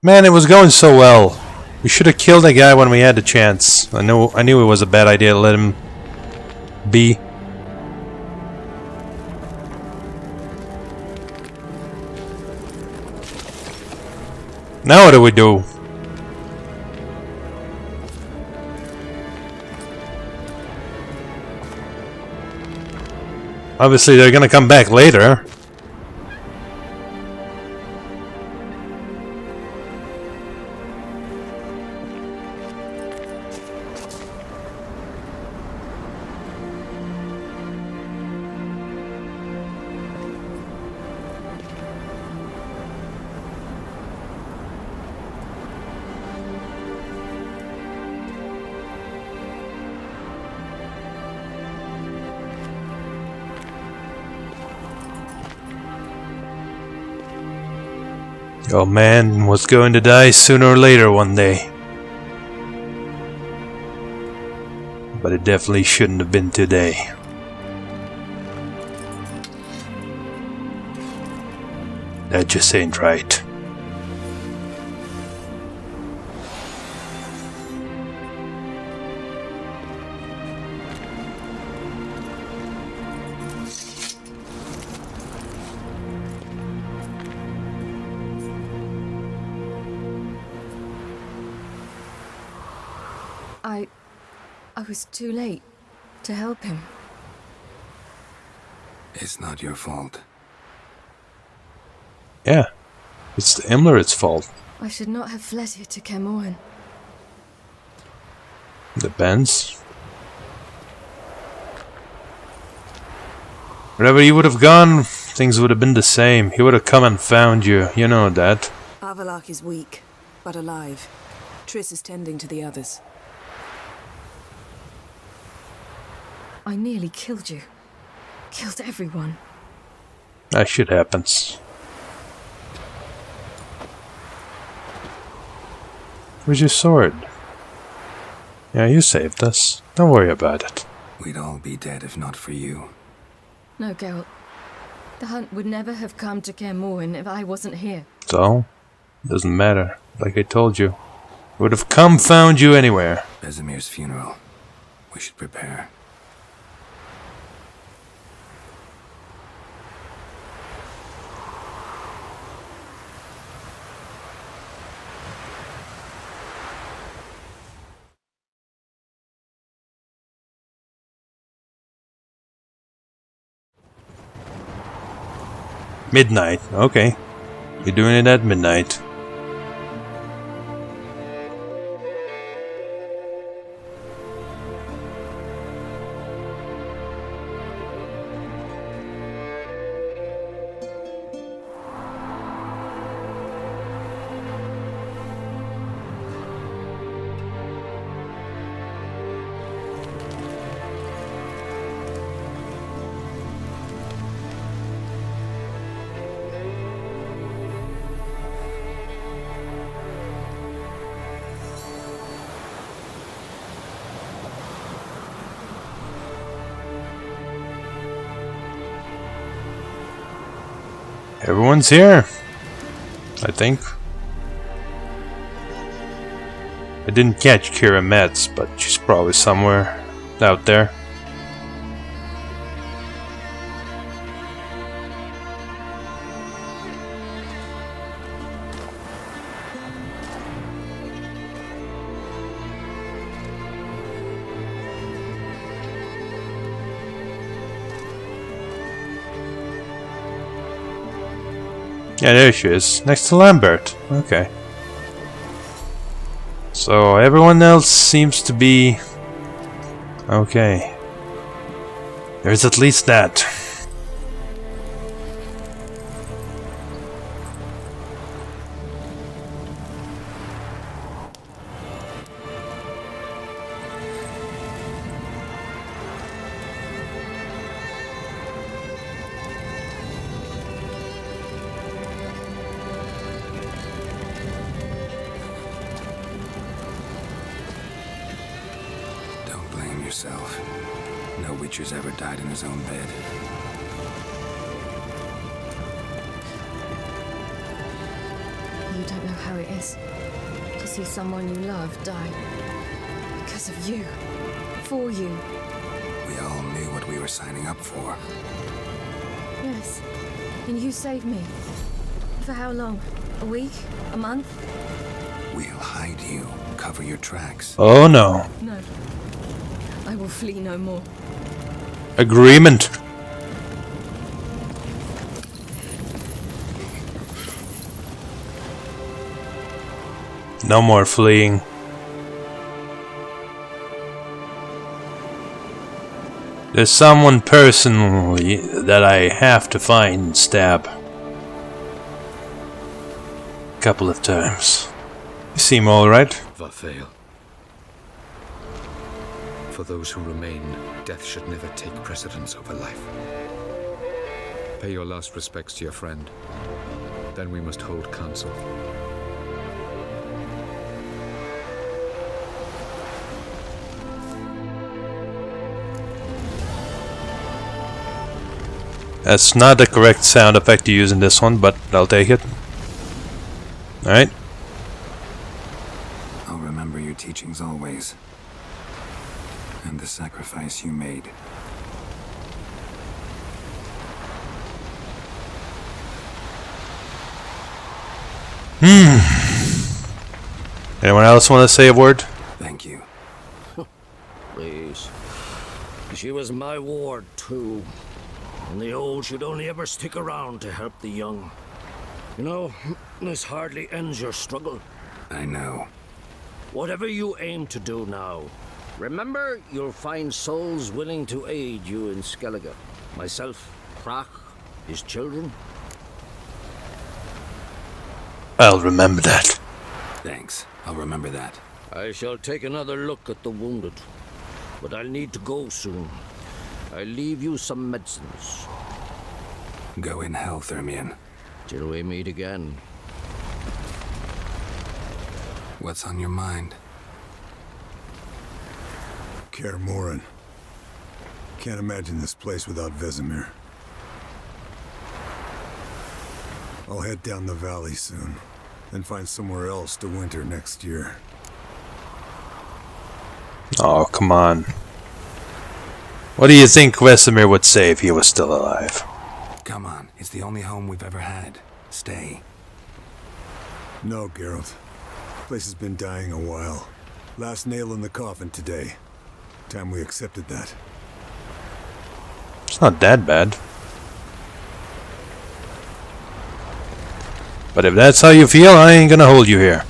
Man, it was going so well. We should have killed the guy when we had the chance. I knew it was a bad idea to let him be. Now what do we do? Obviously they're gonna come back later. Your man was going to die sooner or later one day. But it definitely shouldn't have been today. That just ain't right. I was too late to help him. It's not your fault. Yeah, it's the Imlerit's fault. I should not have fled here to Kermoren. Depends. Wherever you would have gone, things would have been the same. He would have come and found you. You know that. Avallac'h is weak, but alive. Triss is tending to the others. I nearly killed you. Killed everyone. That shit happens. Where's your sword? Yeah, you saved us. Don't worry about it. We'd all be dead if not for you. No, Geralt. The hunt would never have come to Kermoren if I wasn't here. So? Doesn't matter. Like I told you. Would have come found you anywhere. Bezemir's funeral. We should prepare. Midnight. Okay. You're doing it at midnight. Everyone's here, I think. I didn't catch Kira Metz, but she's probably somewhere out there. Yeah, there she is, next to Lambert. Okay. So everyone else seems to be okay. There's at least that. Yourself. No Witcher's ever died in his own bed. You don't know how it is to see someone you love die. Because of you. For you. We all knew what we were signing up for. Yes. And you saved me. For how long? A week? A month? We'll hide you, cover your tracks. Oh no. No. I will flee no more. Agreement. No more fleeing. There's someone personally that I have to find and stab. Couple of times. You seem alright. Vafail. For those who remain, death should never take precedence over life. Pay your last respects to your friend. Then we must hold council. That's not the correct sound effect to use in this one, but I'll take it. Alright. I'll remember your teachings always. And the sacrifice you made. Anyone else want to say a word? Thank you. Please. She was my ward, too. And the old should only ever stick around to help the young. You know, this hardly ends your struggle. I know. Whatever you aim to do now, remember you'll find souls willing to aid you in Skellige. Myself, Krach, his children. I'll remember that. Thanks. I'll remember that. I shall take another look at the wounded. But I'll need to go soon. I'll leave you some medicines. Go in hell, Thermian. Till we meet again. What's on your mind? Kaer Morhen. Can't imagine this place without Vesemir. I'll head down the valley soon, then find somewhere else to winter next year. Oh, come on. What do you think Vesemir would say if he was still alive? Come on, it's the only home we've ever had. Stay. No, Geralt. Place has been dying a while. Last nail in the coffin today. Time we accepted that. It's not that bad. But if that's how you feel, I ain't gonna hold you here.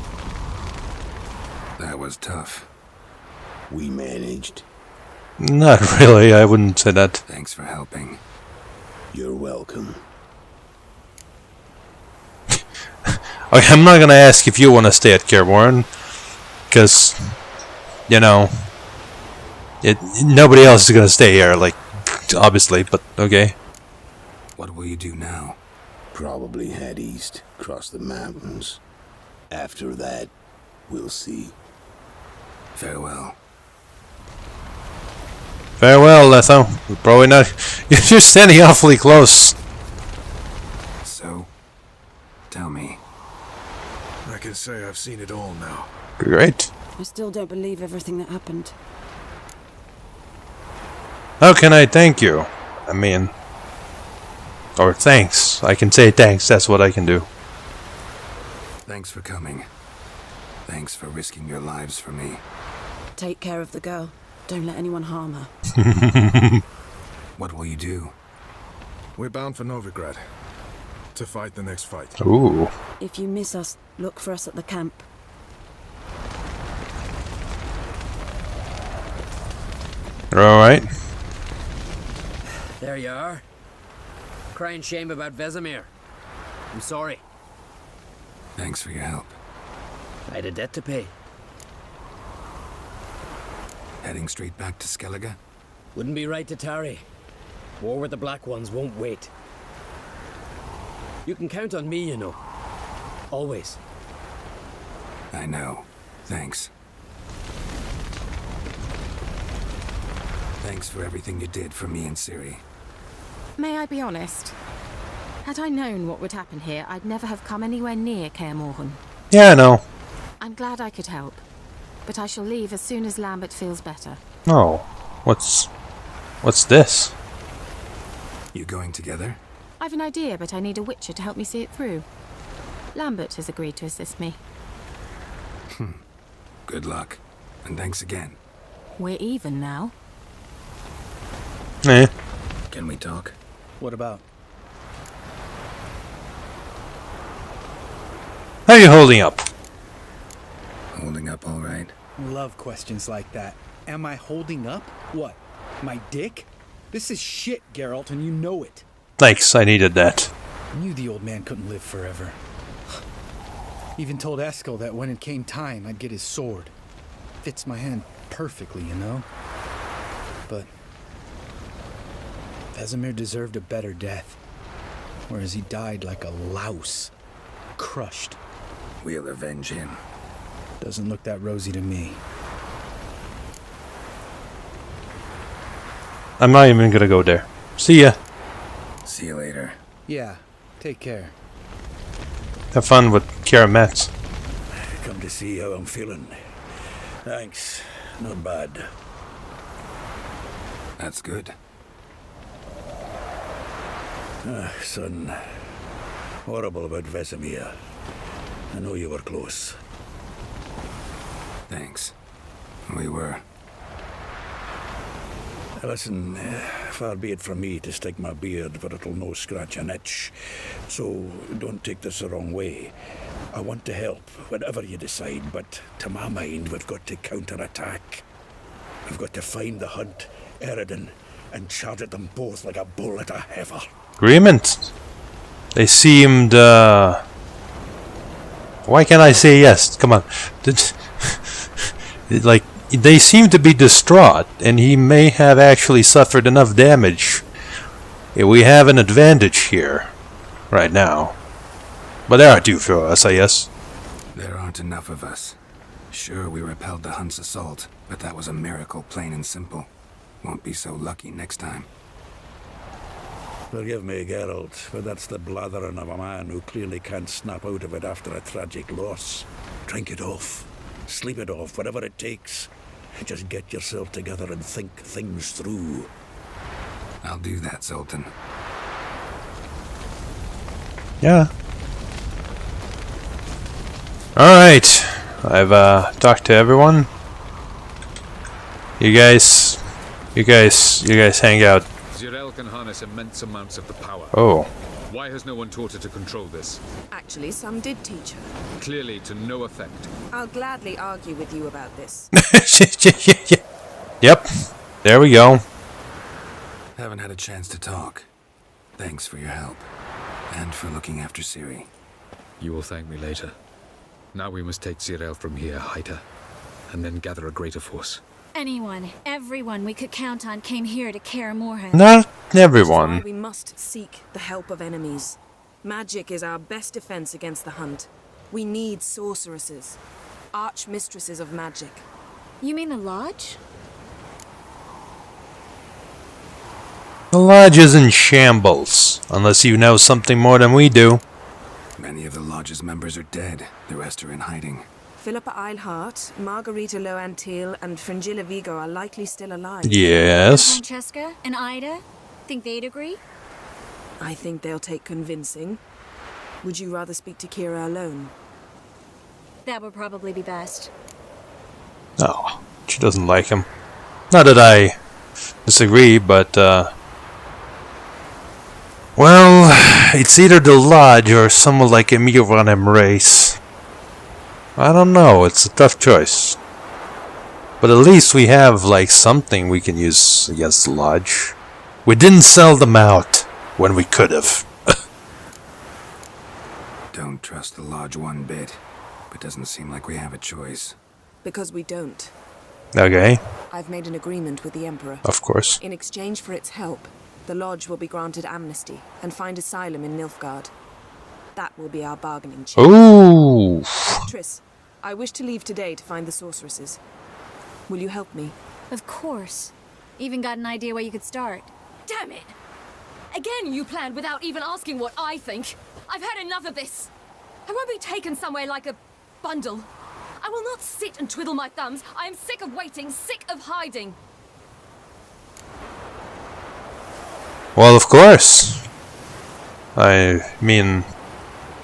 That was tough. We managed. Not really, I wouldn't say that. Thanks for helping. You're welcome. Okay, I'm not gonna ask if you want to stay at Kaer Morhen, because, you know, nobody else is gonna stay here, like, obviously, but okay. What will you do now? Probably head east, cross the mountains. After that, we'll see. Farewell. Farewell, Letho. We're probably not. You're standing awfully close. So, tell me. I can say I've seen it all now. Great. I still don't believe everything that happened. How can I thank you? I mean, or thanks. I can say thanks. That's what I can do. Thanks for coming. Thanks for risking your lives for me. Take care of the girl. Don't let anyone harm her. What will you do? We're bound for Novigrad. To fight the next fight. Ooh. If you miss us, look for us at the camp. Alright. There you are. Crying shame about Vesemir. I'm sorry. Thanks for your help. I had a debt to pay. Heading straight back to Skellige? Wouldn't be right to tarry. War with the Black Ones won't wait. You can count on me, you know. Always. I know. Thanks. Thanks for everything you did for me and Ciri. May I be honest? Had I known what would happen here, I'd never have come anywhere near Kaer Morhen. Yeah, I know. I'm glad I could help, but I shall leave as soon as Lambert feels better. Oh, what's this? You going together? I've an idea, but I need a witcher to help me see it through. Lambert has agreed to assist me. Good luck. And thanks again. We're even now. Eh. Can we talk? What about? How are you holding up? Holding up all right? Love questions like that. Am I holding up? What? My dick? This is shit, Geralt, and you know it. Thanks, I needed that. I knew the old man couldn't live forever. Even told Eskel that when it came time, I'd get his sword. Fits my hand perfectly, you know? But Vesemir deserved a better death, whereas he died like a louse, crushed. We'll avenge him. Doesn't look that rosy to me. I'm not even gonna go there. See ya. See you later. Yeah, take care. Have fun with Kara Metz. Come to see how I'm feeling. Thanks. Not bad. That's good. Son. Horrible about Vesemir. I know you were close. Thanks. We were. Listen, far be it from me to stick my beard where it'll no scratch an itch. So don't take this the wrong way. I want to help, whatever you decide, but to my mind, we've got to counterattack. We've got to find the Hunt, Eridan, and charge at them both like a bull at a heifer. Agreement. They seemed, why can't I say yes? Come on. Like, they seem to be distraught, and he may have actually suffered enough damage. Yeah, we have an advantage here, right now. But there are two for us, I guess. There aren't enough of us. Sure, we repelled the Hunt's assault, but that was a miracle, plain and simple. Won't be so lucky next time. Forgive me, Geralt, but that's the blathering of a man who clearly can't snap out of it after a tragic loss. Drink it off. Sleep it off, whatever it takes. Just get yourself together and think things through. I'll do that, Sultan. Yeah. Alright. I've talked to everyone. You guys hang out. Zirael can harness immense amounts of the power. Oh. Why has no one taught her to control this? Actually, some did teach her. Clearly to no effect. I'll gladly argue with you about this. Yep. There we go. Haven't had a chance to talk. Thanks for your help. And for looking after Ciri. You will thank me later. Now we must take Zirael from here, hide her, and then gather a greater force. Anyone, everyone we could count on came here to Kaer Morhen. Not Which is everyone. why we must seek the help of enemies. Magic is our best defense against the Hunt. We need sorceresses. Archmistresses of magic. You mean the Lodge? The Lodge is in shambles. Unless you know something more than we do. Many of the Lodge's members are dead. The rest are in hiding. Philippa Eilhart, Margarita Loantil, and Fringilla Vigo are likely still alive. Yes. Francesca and Ida? Think they'd agree? I think they'll take convincing. Would you rather speak to Kira alone? That would probably be best. Oh, she doesn't like him. Not that I disagree, but, well, it's either the Lodge or someone like Emil von Embrace. I don't know, it's a tough choice. But at least we have, like, something we can use against the Lodge. We didn't sell them out when we could have. Don't trust the Lodge one bit. But doesn't seem like we have a choice. Because we don't. Okay, I've made an agreement with the Emperor. of course. In exchange for its help, the Lodge will be granted amnesty and find asylum in Nilfgaard. That will be our bargaining chip. Ooh. Triss, I wish to leave today to find the sorceresses. Will you help me? Of course. Even got an idea where you could start. Damn it! Again, you planned without even asking what I think. I've had enough of this. I won't be taken somewhere like a bundle. I will not sit and twiddle my thumbs. I am sick of waiting, sick of hiding. Well, of course. I mean,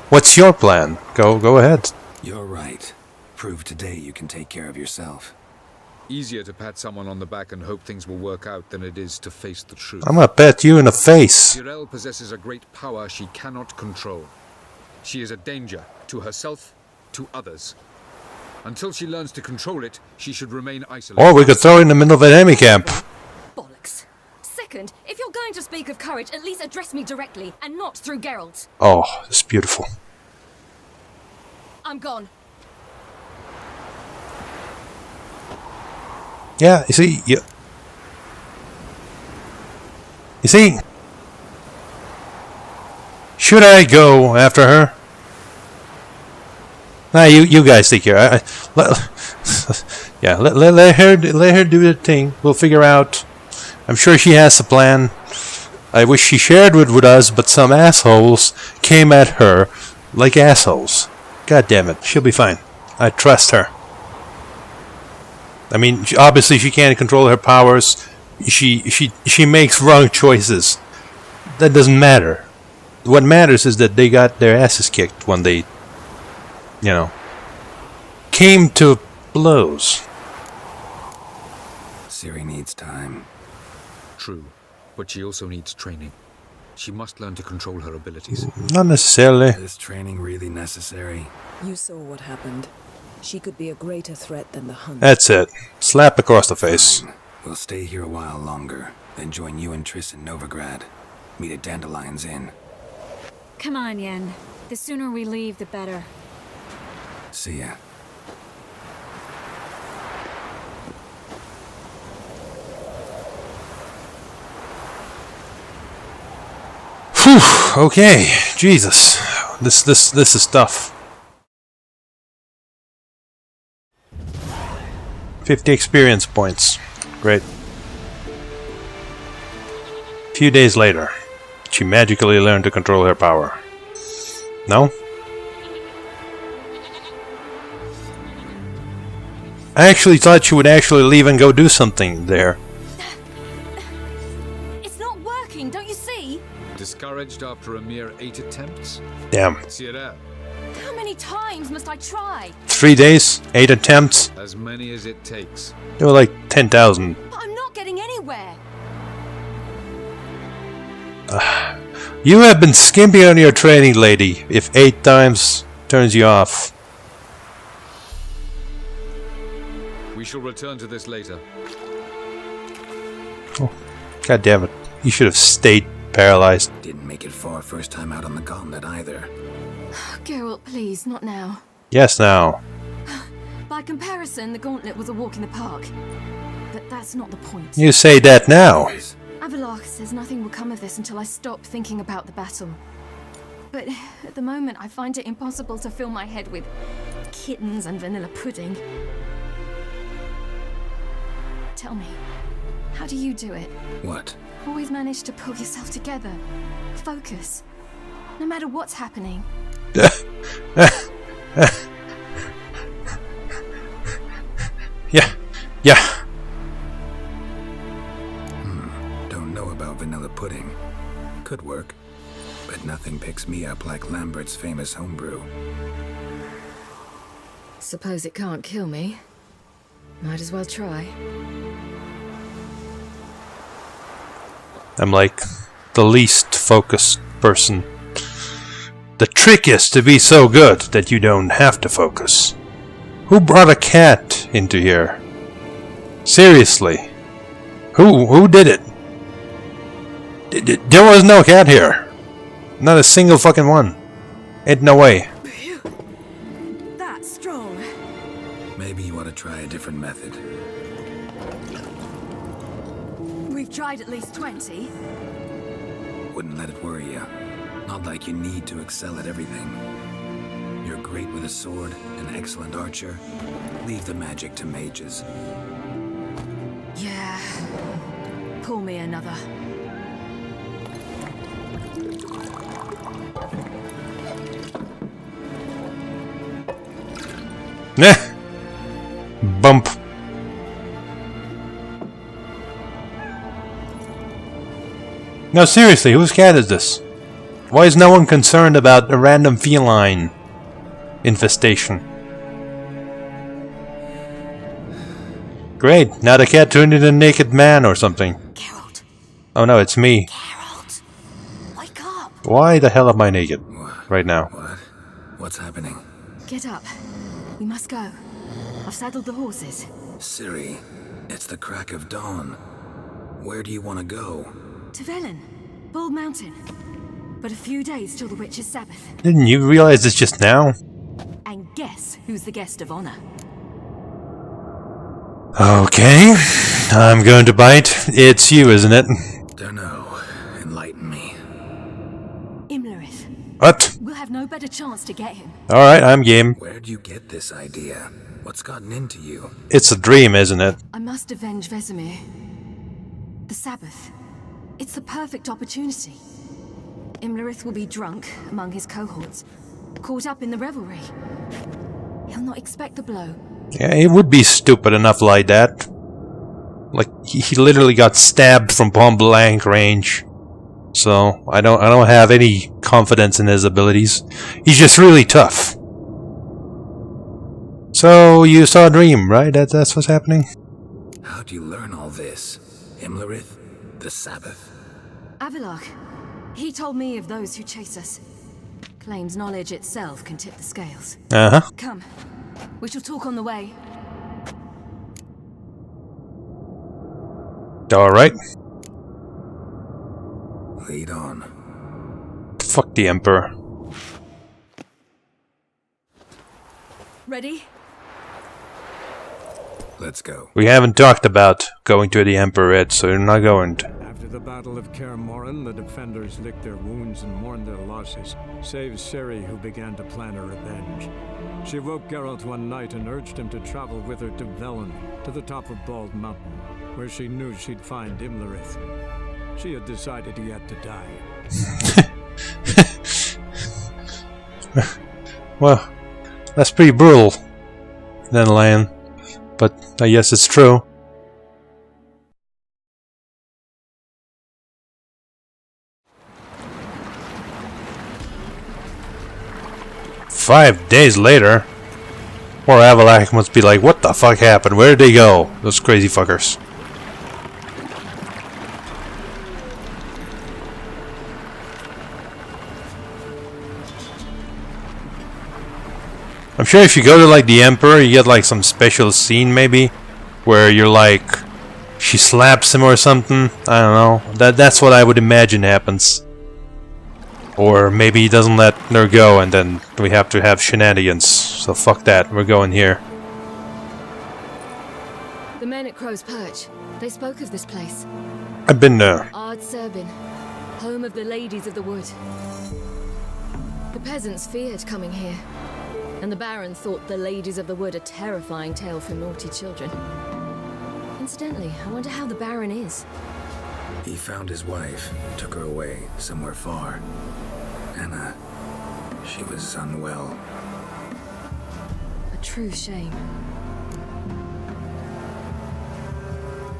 what's your plan? Go ahead. You're right. Prove today you can take care of yourself. Easier to pat someone on the back and hope things will work out than it is to face the truth. I'm gonna pat you in the face. Zirel possesses a great power she cannot control. She is a danger to herself, to others. Until she learns to control it, she should remain isolated. Or we could throw her in the middle of an enemy camp. Bollocks. Second, if you're going to speak of courage, at least address me directly, and not through Geralt. Oh, it's beautiful. I'm gone. Yeah, you see, you see, should I go after her? Nah, you guys take care. Let her do the thing. We'll figure out. I'm sure she has a plan. I wish she shared it with us, but some assholes came at her like assholes. God damn it, she'll be fine. I trust her. I mean, obviously she can't control her powers. She makes wrong choices. That doesn't matter. What matters is that they got their asses kicked when they, you know, came to blows. Ciri needs time. True, but she also needs training. She must learn to control her abilities. Not necessarily. Is training really necessary? You saw what happened. She could be a greater threat than the Hunt. That's it. Slap across the face. Fine. We'll stay here a while longer, then join you and Triss in Novigrad. Meet at Dandelion's Inn. Come on, Yen. The sooner we leave, the better. See ya. Whew, okay. Jesus. This is tough. 50 experience points. Great. A few days later, she magically learned to control her power. No? I actually thought she would actually leave and go do something there. It's not working, don't you see? Discouraged after a mere 8 attempts? Damn. Zirel. How many times must I try? 3 days, 8 attempts. As many as it takes. They were like 10,000. But I'm not getting anywhere. You have been skimpy on your training, lady, if 8 times turns you off. We shall return to this later. Oh, God damn it. You should have stayed paralyzed. Didn't make it far first time out on the gauntlet either. Geralt, please, not now. Yes, now. By comparison, the gauntlet was a walk in the park. But that's not the point. You say that now. Avallac'h says nothing will come of this until I stop thinking about the battle. But at the moment, I find it impossible to fill my head with kittens and vanilla pudding. Tell me, how do you do it? What? Always manage to pull yourself together. Focus. No matter what's happening. Yeah. Don't know about vanilla pudding. Could work. But nothing picks me up like Lambert's famous homebrew. Suppose it can't kill me. Might as well try. I'm like the least focused person. The trick is to be so good that you don't have to focus. Who brought a cat into here? Seriously. Who did it? There was no cat here. Not a single fucking one. Ain't no way. That's strong. Maybe you ought to try a different method. We've tried at least 20. Wouldn't let it worry you. Not like you need to excel at everything. You're great with a sword, an excellent archer. Leave the magic to mages. Yeah. Pull me another. Nah. Bump. No, seriously, whose cat is this? Why is no one concerned about a random feline infestation? Great, now the cat turned into a naked man or something. Geralt. Oh no, it's me. Geralt. Wake up. Why the hell am I naked right now? What? What's happening? Get up. We must go. I've saddled the horses. Ciri, it's the crack of dawn. Where do you want to go? To Velen. Bald Mountain. But a few days till the Witch's Sabbath. Didn't you realize this just now? And guess who's the guest of honor? Okay, I'm going to bite. It's you, isn't it? Dunno. Enlighten me. Imlerith. What? We'll have no better chance to get him. Alright, I'm game. Where'd you get this idea? What's gotten into you? It's a dream, isn't it? I must avenge Vesemir. The Sabbath. It's the perfect opportunity. Imlerith will be drunk among his cohorts, caught up in the revelry. He'll not expect the blow. Yeah, it would be stupid enough like that. Like, he literally got stabbed from point blank range. So, I don't have any confidence in his abilities. He's just really tough. So, you saw a dream, right? That's what's happening? How'd you learn all this? Imlerith? The Sabbath? Avalok. He told me of those who chase us. Claims knowledge itself can tip the scales. Uh-huh. Come. We shall talk on the way. Alright. Lead on. Fuck the Emperor. Ready? Let's go. We haven't talked about going to the Emperor yet, so you're not going to. After the Battle of Kaer Morhen, the defenders licked their wounds and mourned their losses, save Ciri, who began to plan her revenge. She woke Geralt one night and urged him to travel with her to Velen, to the top of Bald Mountain, where she knew she'd find Imlerith. She had decided he had to die. Well, that's pretty brutal, then Lan. But I guess it's true. "5 days later?" Poor Avalak must be like, what the fuck happened? Where did they go? Those crazy fuckers. I'm sure if you go to like the Emperor, you get like some special scene maybe, where you're like, she slaps him or something. I don't know. That's what I would imagine happens. Or maybe he doesn't let her go and then we have to have shenanigans. So fuck that, we're going here. The men at Crow's Perch. They spoke of this place. I've been there. Ard Serbin, home of the Ladies of the Wood. The peasants feared coming here, and the Baron thought the Ladies of the Wood a terrifying tale for naughty children. Incidentally, I wonder how the Baron is. He found his wife, took her away, somewhere far. Anna, she was unwell. A true shame.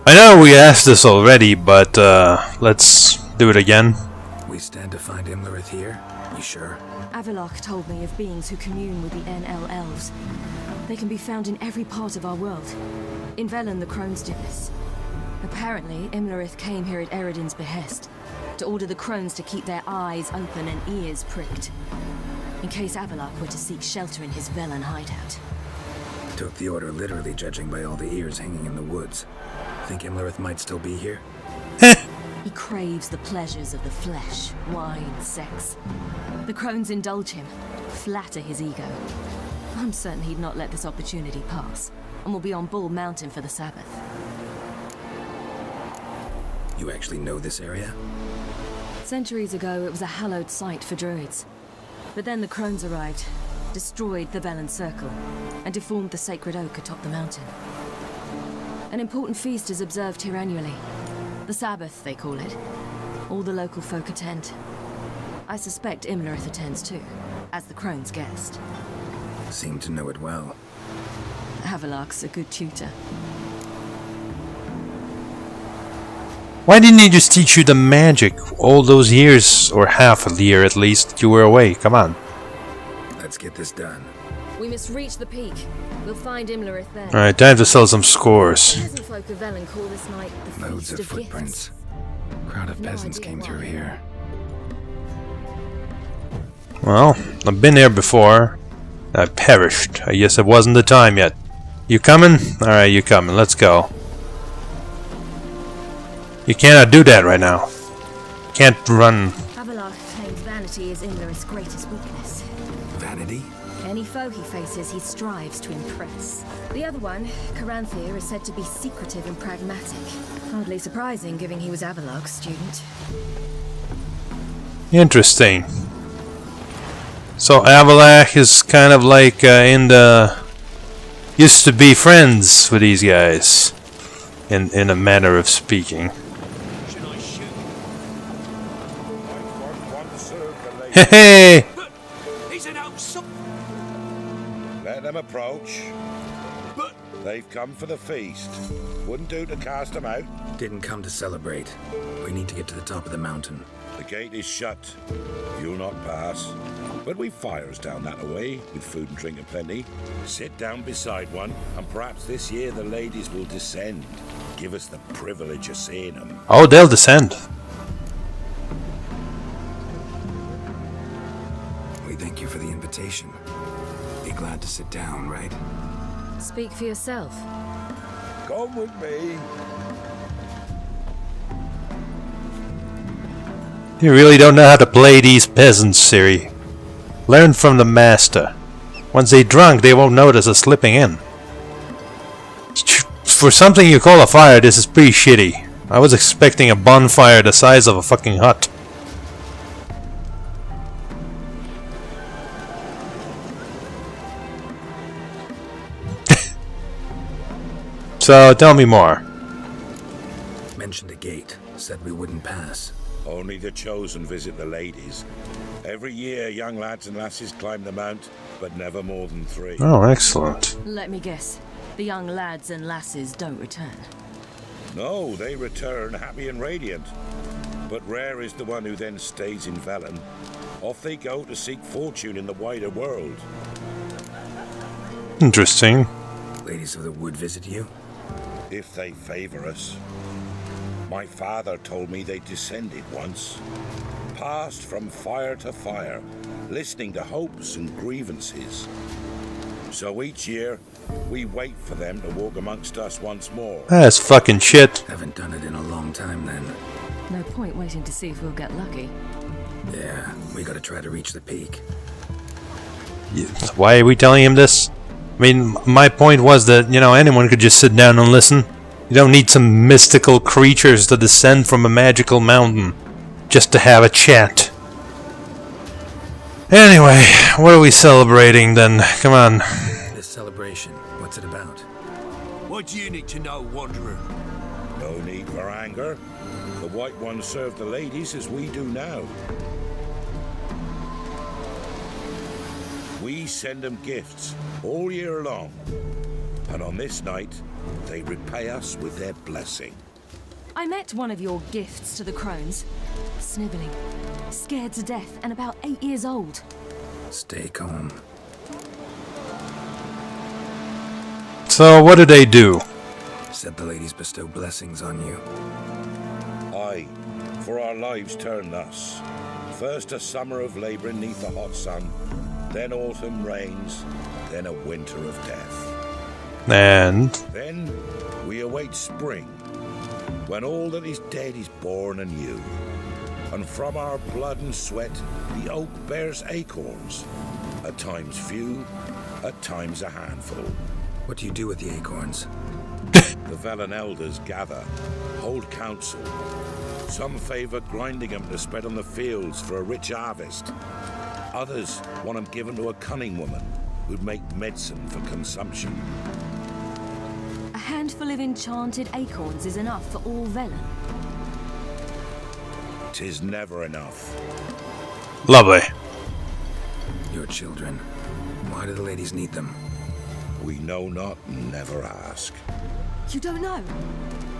I know we asked this already, but let's do it again. We stand to find Imlerith here? You sure? Avalok told me of beings who commune with the NL elves. They can be found in every part of our world. In Velen, the crones did this. Apparently, Imlerith came here at Eredin's behest, to order the crones to keep their eyes open and ears pricked, in case Avalok were to seek shelter in his Velen hideout. Took the order literally, judging by all the ears hanging in the woods. Think Imlerith might still be here? He craves the pleasures of the flesh, wine, sex. The crones indulge him, flatter his ego. I'm certain he'd not let this opportunity pass, and will be on Bald Mountain for the Sabbath. You actually know this area? Centuries ago, it was a hallowed site for druids. But then the crones arrived, destroyed the Velen Circle, and deformed the sacred oak atop the mountain. An important feast is observed here annually. The Sabbath, they call it. All the local folk attend. I suspect Imlerith attends too, as the crone's guest. Seem to know it well. Havelock's a good tutor. Why didn't he just teach you the magic all those years, or half of the year at least, you were away? Come on. Let's get this done. We must reach the peak. We'll find Imlerith there. Alright, time to sell some scores. Peasant folk of Velen call this night the Loads Feast of footprints. Crowd of No peasants idea came why. through here. Well, I've been here before. I perished. I guess it wasn't the time yet. You coming? Alright, you coming. Let's go. You cannot do that right now. Can't run. Havelock claims vanity is Imlerith's greatest weakness. Vanity? Any foe he faces, he strives to impress. The other one, Caranthir, is said to be secretive and pragmatic. Hardly surprising, given he was Havelock's student. Interesting. So Avalak is kind of like in the... used to be friends with these guys. In a manner of speaking. Hey, hey! He's an outside. Let them approach. They've come for the feast. Wouldn't do to cast them out. Didn't come to celebrate. We need to get to the top of the mountain. The gate is shut. You'll not pass. But we've fires down that away, with food and drink aplenty. Sit down beside one, and perhaps this year the ladies will descend. Give us the privilege of seeing them. Oh, they'll descend. We thank you for the invitation. Be glad to sit down, right? Speak for yourself. Come with me. You really don't know how to play these peasants, Siri. Learn from the master. Once they're drunk, they won't notice us slipping in. For something you call a fire, this is pretty shitty. I was expecting a bonfire the size of a fucking hut. So, tell me more. Mentioned a gate. Said we wouldn't pass. Only the chosen visit the ladies. Every year, young lads and lasses climb the mount, but never more than 3. Oh, excellent. Let me guess. The young lads and lasses don't return. No, they return happy and radiant. But rare is the one who then stays in Velen. Off they go to seek fortune in the wider world. Interesting. Ladies of the wood visit you? If they favor us. My father told me they descended once. Passed from fire to fire, listening to hopes and grievances. So each year, we wait for them to walk amongst us once more. That's fucking shit. Haven't done it in a long time then. No point waiting to see if we'll get lucky. Yeah, we gotta try to reach the peak. Why are we telling him this? I mean, my point was that, you know, anyone could just sit down and listen. You don't need some mystical creatures to descend from a magical mountain just to have a chat. Anyway, what are we celebrating then? Come on. This celebration, what's it about? What do you need to know, Wanderer? No need for anger. The White Ones serve the ladies as we do now. We send them gifts all year long. And on this night, they repay us with their blessing. I met one of your gifts to the crones. Sniveling, scared to death, and about 8 years old. Stay calm. So, what do they do? Said the ladies bestow blessings on you. Aye, for our lives turn thus. First a summer of labouring neath the hot sun, then autumn rains, then a winter of death. And Then we await spring, when all that is dead is born anew. And from our blood and sweat, the oak bears acorns. At times few, at times a handful. What do you do with the acorns? The Velen elders gather, hold council. Some favour grinding them to spread on the fields for a rich harvest. Others want them given to a cunning woman who'd make medicine for consumption. A handful of enchanted acorns is enough for all Velen. 'Tis never enough. lovely. Your children. Why do the ladies need them? We know not, never ask. You don't know?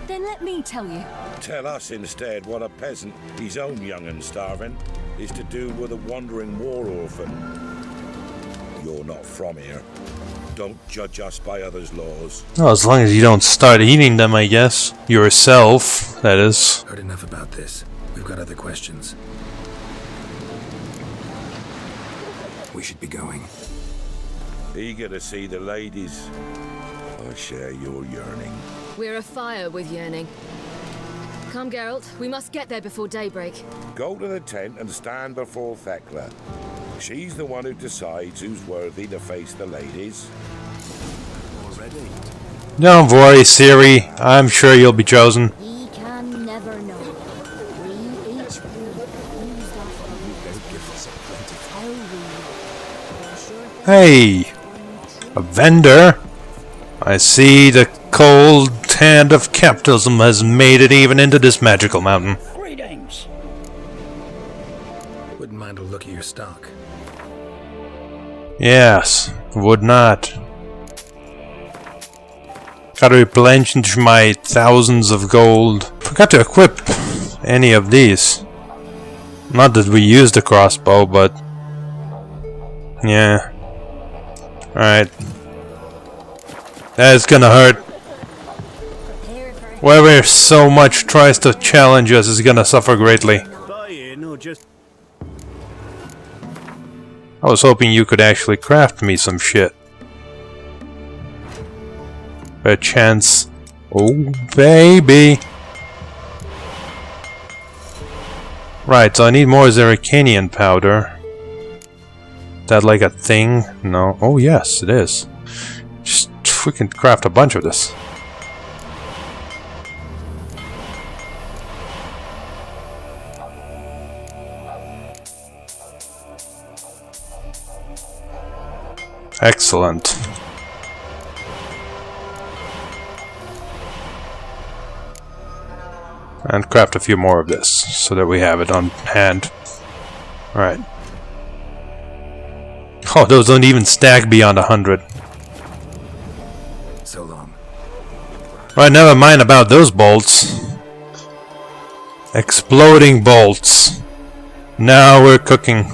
Then let me tell you. Tell us instead what a peasant, his own young and starving, is to do with a wandering war orphan. You're not from here. Don't judge us by others' laws. Well, as long as you don't start eating them, I guess. Yourself, that is. Heard enough about this. We've got other questions. We should be going. Eager to see the ladies. I share your yearning. We're afire with yearning. Come, Geralt. We must get there before daybreak. Go to the tent and stand before Thekla. She's the one who decides who's worthy to face the ladies. Already? Don't worry, Ciri. I'm sure you'll be chosen. We can never know. We each Hey! A vendor? I see the cold hand of capitalism has made it even into this magical mountain. Greetings. Wouldn't mind a look at your stock. Yes, would not. Gotta replenish my thousands of gold. Forgot to equip any of these. Not that we use the crossbow, but... yeah. Alright. That's gonna hurt. Whoever so much tries to challenge us is gonna suffer greatly. I was hoping you could actually craft me some shit. A chance. Oh, baby. Right, so I need more Zerrikanian powder. That like a thing? No. Oh, yes, it is. Just we can craft a bunch of this. Excellent. And craft a few more of this, so that we have it on hand. Alright. Oh, those don't even stack beyond 100. So long. Right, never mind about those bolts. Exploding bolts. Now we're cooking.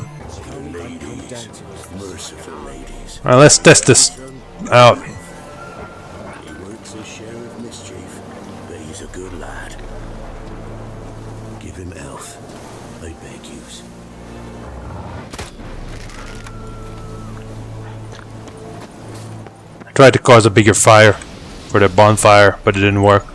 Alright, let's test this out. He works his share of mischief, but he's a good lad. Give him health, I beg yous. I tried to cause a bigger fire for the bonfire, but it didn't work.